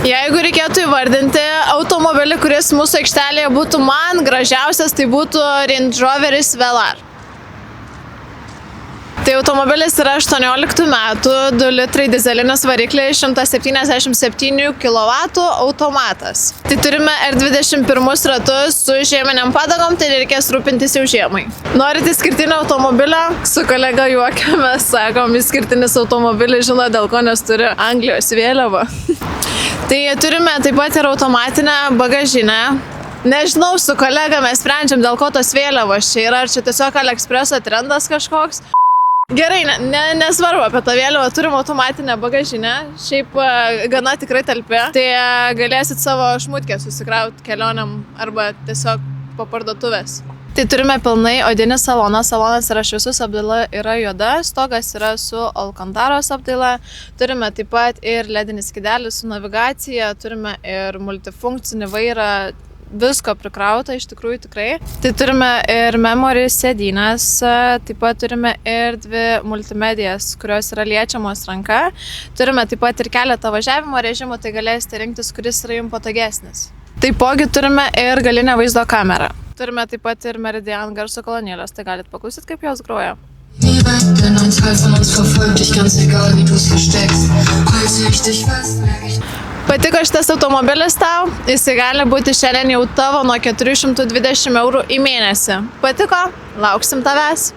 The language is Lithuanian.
Jeigu reikėtų įvardinti automobilį, kuris mūsų aikštelėje būtų man gražiausias, tai būtų Range Roveris Velar. Tai automobilis yra 18 metų, 2 litrai dizelinis variklis, 177 kW automatas. Tai turime R21 ratus su žieminiam padangom, tai reikės rūpintis jau žiemai. Norite išskirtinio automobilio? Su kolega juokiamės, sakom, išskirtinis automobilis žino dėl ko, nes turi Anglijos vėliavą. Tai turime taip pat ir automatinę bagažinę. Nežinau, su kolega mes sprendžiam, dėl ko tos vėliavos čia yra, ar čia tiesiog AliExpresso trendas kažkoks. Gerai, nesvarbu apie tą vėliavą, turim automatinę bagažinę, šiaip gana tikrai talpi, tai galėsit savo šmutkę susikrauti kelionėm arba tiesiog po parduotuvės. Tai turime pilnai odinį saloną, salonas yra šviesus, apdaila yra juoda, stogas yra su Alcantaros apdaila, turime taip pat ir ledinis skydelis su navigacija, turime ir multifunkcinį vairą, visko prikrauta iš tikrųjų tikrai. Tai turime ir memory sėdynės, taip pat turime ir 2 multimedijas, kurios yra liečiamos ranka. Turime taip pat ir keletą važiavimo režimų, tai galėsite rinktis, kuris yra jums patogesnis. Taipogi turime ir galinę vaizdo kamerą. Turime taip pat ir Meridian garso kolonėlės, tai galite paklausyti, kaip jos groja. Patiko šitas automobilis tau? Jis gali būti šiandien jau tavo nuo 420 € į mėnesį. Patiko? Lauksim tavęs.